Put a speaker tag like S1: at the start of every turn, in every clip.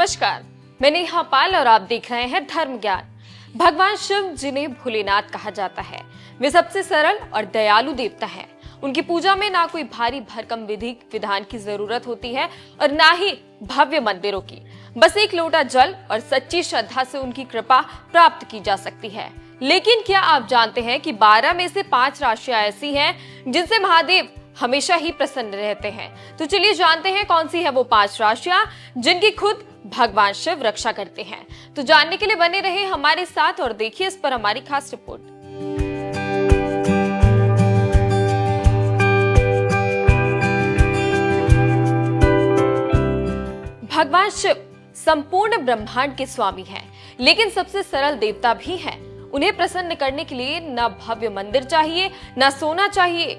S1: नमस्कार, मैं नेहा पाल और आप देख रहे हैं धर्म ज्ञान। भगवान शिव जिन्हें भोलेनाथ कहा जाता है, वे सबसे सरल और दयालु देवता हैं। उनकी पूजा में ना कोई भारी भरकम विधि विधान की जरूरत होती है और ना ही भव्य मंदिरों की। बस एक लोटा जल और सच्ची श्रद्धा से उनकी कृपा प्राप्त की जा सकती है। लेकिन क्या आप जानते हैं कि 12 में से 5 राशियां ऐसी हैं जिनसे महादेव हमेशा ही प्रसन्न रहते हैं। तो चलिए जानते हैं कौन सी है वो 5 राशियां जिनकी खुद भगवान शिव रक्षा करते हैं। तो जानने के लिए बने रहे हमारे साथ और देखिए इस पर हमारी खास रिपोर्ट। भगवान शिव संपूर्ण ब्रह्मांड के स्वामी हैं, लेकिन सबसे सरल देवता भी हैं। उन्हें प्रसन्न करने के लिए न भव्य मंदिर चाहिए, न सोना चाहिए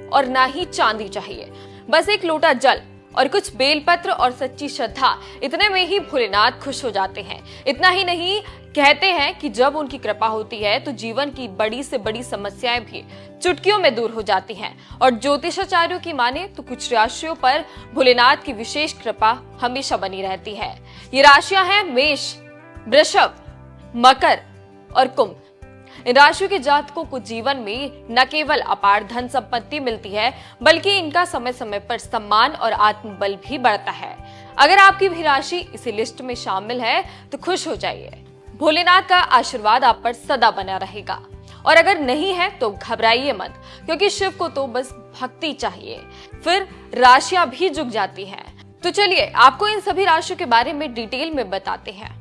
S1: और ना ही चांदी चाहिए। बस एक लोटा जल और कुछ बेलपत्र और सच्ची श्रद्धा, इतने में ही भोलेनाथ खुश हो जाते हैं। इतना ही नहीं, कहते हैं कि जब उनकी कृपा होती है तो जीवन की बड़ी से बड़ी समस्याएं भी चुटकियों में दूर हो जाती हैं। और ज्योतिषाचार्यों की माने तो कुछ राशियों पर भोलेनाथ की विशेष कृपा हमेशा बनी रहती है। ये राशियां हैं मेष, वृषभ, मकर और कुंभ। इन राशियों के जातकों को जीवन में न केवल अपार धन संपत्ति मिलती है, बल्कि इनका समय समय पर सम्मान और आत्मबल भी बढ़ता है। अगर आपकी भी राशि इसी लिस्ट में शामिल है तो खुश हो जाइए, भोलेनाथ का आशीर्वाद आप पर सदा बना रहेगा। और अगर नहीं है तो घबराइए मत, क्योंकि शिव को तो बस भक्ति चाहिए, फिर राशियां भी झुक जाती हैं। तो चलिए आपको इन सभी राशियों के बारे में डिटेल में बताते हैं।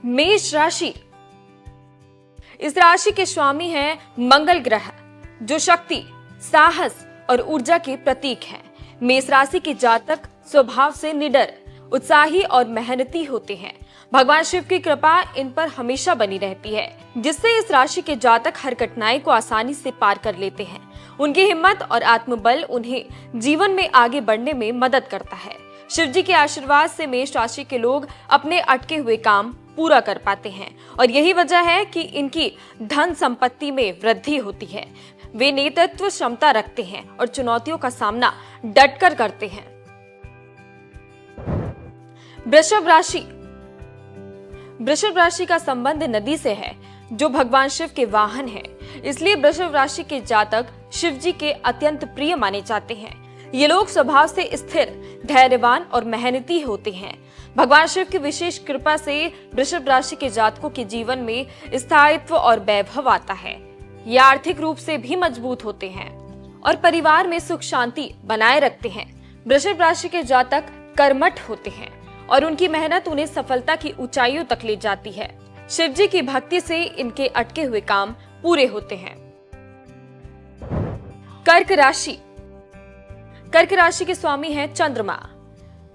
S1: मेष राशि, इस राशि के स्वामी हैं मंगल ग्रह, जो शक्ति, साहस और ऊर्जा के प्रतीक हैं। मेष राशि के जातक स्वभाव से निडर, उत्साही और मेहनती होते हैं। भगवान शिव की कृपा इन पर हमेशा बनी रहती है, जिससे इस राशि के जातक हर कठिनाई को आसानी से पार कर लेते हैं। उनकी हिम्मत और आत्मबल उन्हें जीवन में आगे बढ़ने में मदद करता है। शिव जी के आशीर्वाद से मेष राशि के लोग अपने अटके हुए काम पूरा कर पाते हैं और यही वजह है कि इनकी धन संपत्ति में वृद्धि होती है। वे नेतृत्व क्षमता रखते हैं और चुनौतियों का सामना डटकर करते हैं। वृषभ राशि, वृषभ राशि का संबंध नदी से है, जो भगवान शिव के वाहन है। इसलिए वृषभ राशि के जातक शिव जी के अत्यंत प्रिय माने जाते हैं। ये लोग स्वभाव से स्थिर, धैर्यवान और मेहनती होते हैं। भगवान शिव की विशेष कृपा से वृषभ राशि के जातकों के जीवन में स्थायित्व और वैभव आता है। ये आर्थिक रूप से भी मजबूत होते हैं और परिवार में सुख शांति बनाए रखते हैं। वृषभ राशि के जातक कर्मठ होते हैं और उनकी मेहनत उन्हें सफलता की ऊंचाइयों तक ले जाती है। शिव जी की भक्ति से इनके अटके हुए काम पूरे होते हैं। कर्क राशि, कर्क राशि के स्वामी हैं चंद्रमा,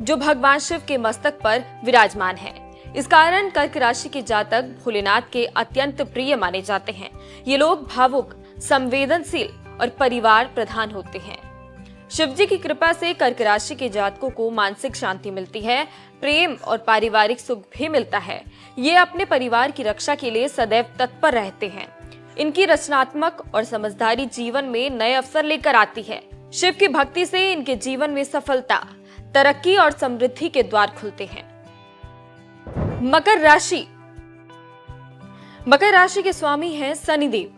S1: जो भगवान शिव के मस्तक पर विराजमान है। इस कारण कर्क राशि के जातक भोलेनाथ के अत्यंत प्रिय माने जाते हैं। ये लोग भावुक, संवेदनशील और परिवार प्रधान होते हैं। शिव जी की कृपा से कर्क राशि के जातकों को मानसिक शांति मिलती है, प्रेम और पारिवारिक सुख भी मिलता है। ये अपने परिवार की रक्षा के लिए सदैव तत्पर रहते हैं। इनकी रचनात्मक और समझदारी जीवन में नए अवसर लेकर आती है। शिव की भक्ति से इनके जीवन में सफलता, तरक्की और समृद्धि के द्वार खुलते हैं। मकर राशि, मकर राशि के स्वामी हैं शनिदेव,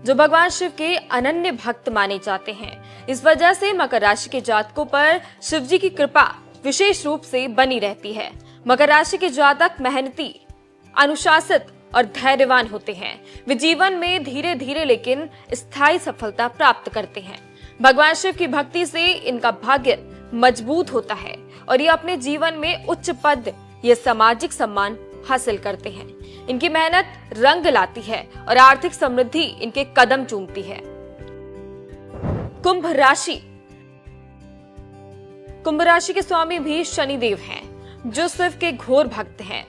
S1: जो भगवान शिव के अनन्य भक्त माने जाते हैं। इस वजह से मकर राशि के जातकों पर शिव जी की कृपा विशेष रूप से बनी रहती है। मकर राशि के जातक मेहनती, अनुशासित और धैर्यवान होते हैं। वे जीवन में धीरे धीरे लेकिन स्थायी सफलता प्राप्त करते हैं। भगवान शिव की भक्ति से इनका भाग्य मजबूत होता है और ये अपने जीवन में उच्च पद या सामाजिक सम्मान हासिल करते हैं। इनकी मेहनत रंग लाती है और आर्थिक समृद्धि इनके कदम चूमती है। कुंभ राशि, कुंभ राशि के स्वामी भी शनिदेव हैं, जो शिव के घोर भक्त हैं।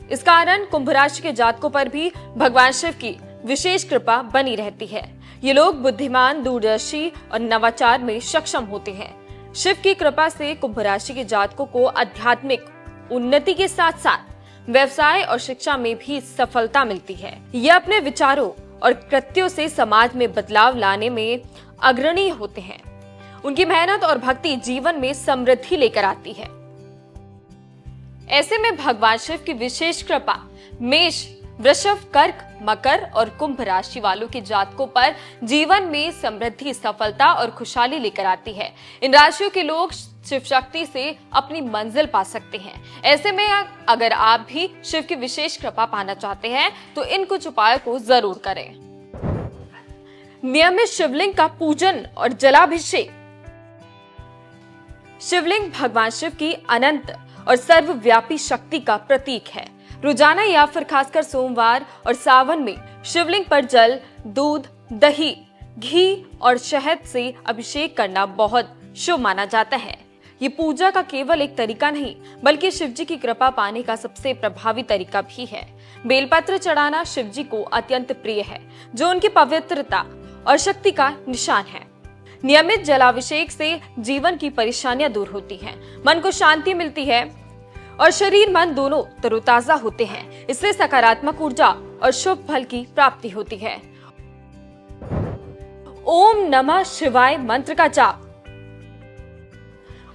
S1: इस कारण कुंभ राशि के जातकों पर भी भगवान शिव की विशेष कृपा बनी रहती है। ये लोग बुद्धिमान, दूरदर्शी और नवाचार में सक्षम होते हैं। शिव की कृपा से कुंभ राशि के जातकों को आध्यात्मिक उन्नति के साथ साथ व्यवसाय और शिक्षा में भी सफलता मिलती है। ये अपने विचारों और कृत्यों से समाज में बदलाव लाने में अग्रणी होते हैं। उनकी मेहनत और भक्ति जीवन में समृद्धि लेकर आती है। ऐसे में भगवान शिव की विशेष कृपा मेष, वृषभ, कर्क, मकर और कुंभ राशि वालों के जातकों पर जीवन में समृद्धि, सफलता और खुशहाली लेकर आती है। इन राशियों के लोग शिव शक्ति से अपनी मंजिल पा सकते हैं। ऐसे में अगर आप भी शिव की विशेष कृपा पाना चाहते हैं तो इन कुछ उपायों को जरूर करें। नियमित शिवलिंग का पूजन और जलाभिषेक। शिवलिंग भगवान शिव की अनंत और सर्वव्यापी शक्ति का प्रतीक है। रोजाना या फिर खासकर सोमवार और सावन में शिवलिंग पर जल, दूध, दही, घी और शहद से अभिषेक करना बहुत शुभ माना जाता है। ये पूजा का केवल एक तरीका नहीं बल्कि शिव जी की कृपा पाने का सबसे प्रभावी तरीका भी है। बेलपत्र चढ़ाना शिव जी को अत्यंत प्रिय है, जो उनकी पवित्रता और शक्ति का निशान है। नियमित जलाभिषेक से जीवन की परेशानियां दूर होती हैं, मन को शांति मिलती है और शरीर मन दोनों तरोताजा होते हैं। इससे सकारात्मक ऊर्जा और शुभ फल की प्राप्ति होती है। ओम नमः शिवाय मंत्र का जाप।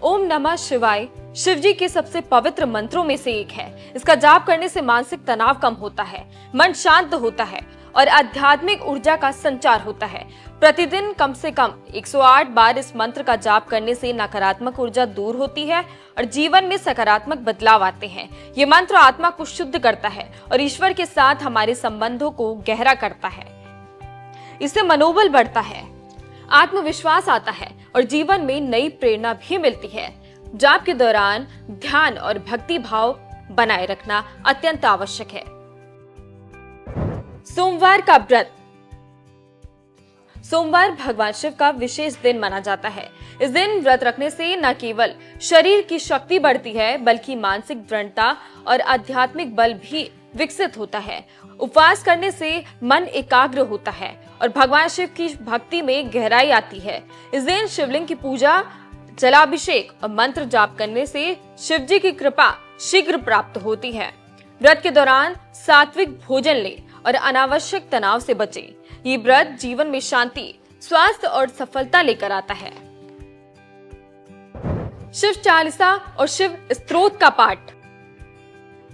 S1: ओम नमः शिवाय शिव जी के सबसे पवित्र मंत्रों में से एक है। इसका जाप करने से मानसिक तनाव कम होता है, मन शांत होता है और आध्यात्मिक ऊर्जा का संचार होता है। प्रतिदिन कम से कम 108 बार इस मंत्र का जाप करने से नकारात्मक ऊर्जा दूर होती है और जीवन में सकारात्मक बदलाव आते हैं। ये मंत्र आत्मा को शुद्ध करता है और ईश्वर के साथ हमारे संबंधों को गहरा करता है। इससे मनोबल बढ़ता है, आत्मविश्वास आता है और जीवन में नई प्रेरणा भी मिलती है। जाप के दौरान ध्यान और भक्ति भाव बनाए रखना अत्यंत आवश्यक है। सोमवार का व्रत। सोमवार भगवान शिव का विशेष दिन माना जाता है। इस दिन व्रत रखने से न केवल शरीर की शक्ति बढ़ती है बल्कि मानसिक दृढ़ता और आध्यात्मिक बल भी विकसित होता है। उपवास करने से मन एकाग्र होता है और भगवान शिव की भक्ति में गहराई आती है। इस दिन शिवलिंग की पूजा, जलाभिषेक और मंत्र जाप करने से शिव जी की कृपा शीघ्र प्राप्त होती है। व्रत के दौरान सात्विक भोजन ले और अनावश्यक तनाव से बचें। ये व्रत जीवन में शांति, स्वास्थ्य और सफलता लेकर आता है। शिव चालीसा और शिव स्तोत्र का पाठ।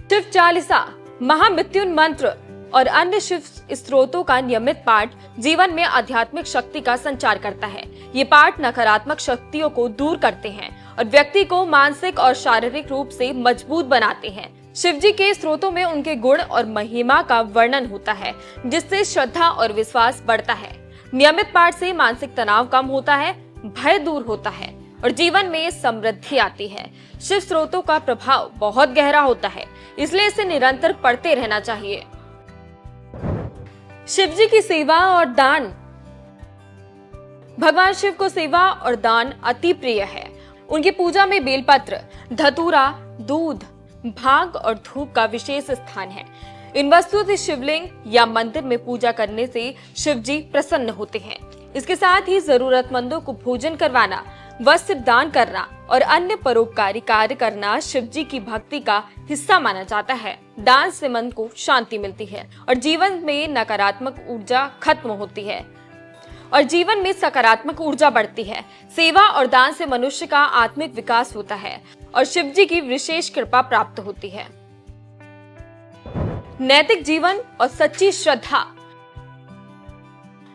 S1: शिव चालीसा, महामृत्युंजय मंत्र और अन्य शिव स्तोत्रों का नियमित पाठ जीवन में आध्यात्मिक शक्ति का संचार करता है। ये पाठ नकारात्मक शक्तियों को दूर करते हैं और व्यक्ति को मानसिक और शारीरिक रूप से मजबूत बनाते हैं। शिव जी के स्तोत्रों में उनके गुण और महिमा का वर्णन होता है, जिससे श्रद्धा और विश्वास बढ़ता है। नियमित पाठ से मानसिक तनाव कम होता है, भय दूर होता है और जीवन में समृद्धि आती है। शिव स्तोत्रों का प्रभाव बहुत गहरा होता है, इसलिए इसे निरंतर पढ़ते रहना चाहिए। शिव जी की सेवा और दान। भगवान शिव को सेवा और दान अति प्रिय है। उनकी पूजा में बेलपत्र, धतूरा, दूध, भांग और धूप का विशेष स्थान है। इन वस्तुओं से शिवलिंग या मंदिर में पूजा करने से शिव जी प्रसन्न होते हैं। इसके साथ ही जरूरतमंदों को भोजन करवाना, वस्त्र दान करना और अन्य परोपकारी कार्य करना शिव जी की भक्ति का हिस्सा माना जाता है। दान से मन को शांति मिलती है और जीवन में नकारात्मक ऊर्जा खत्म होती है और जीवन में सकारात्मक ऊर्जा बढ़ती है। सेवा और दान से मनुष्य का आत्मिक विकास होता है और शिव जी की विशेष कृपा प्राप्त होती है। नैतिक जीवन और सच्ची श्रद्धा।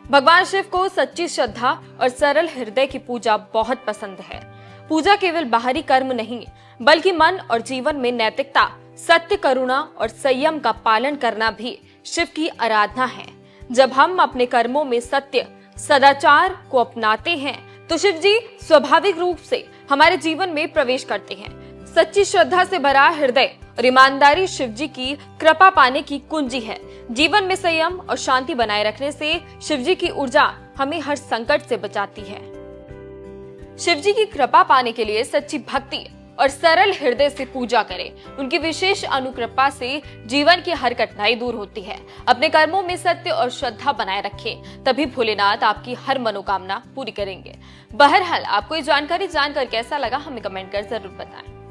S1: भगवान शिव को सच्ची श्रद्धा और सरल हृदय की पूजा बहुत पसंद है। पूजा केवल बाहरी कर्म नहीं बल्कि मन और जीवन में नैतिकता, सत्य, करुणा और संयम का पालन करना भी शिव की आराधना है। जब हम अपने कर्मों में सत्य, सदाचार को अपनाते हैं तो शिव जी स्वाभाविक रूप से हमारे जीवन में प्रवेश करते हैं। सच्ची श्रद्धा से भरा हृदय और ईमानदारी शिव जी की कृपा पाने की कुंजी है। जीवन में संयम और शांति बनाए रखने से शिव जी की ऊर्जा हमें हर संकट से बचाती है। शिव जी की कृपा पाने के लिए सच्ची भक्ति और सरल हृदय से पूजा करें। उनकी विशेष अनुकृपा से जीवन की हर कठिनाई दूर होती है। अपने कर्मों में सत्य और श्रद्धा बनाए रखें, तभी भोलेनाथ आपकी हर मनोकामना पूरी करेंगे। बहरहाल आपको ये जानकारी जानकर कैसा लगा हमें कमेंट कर जरूर बताएं।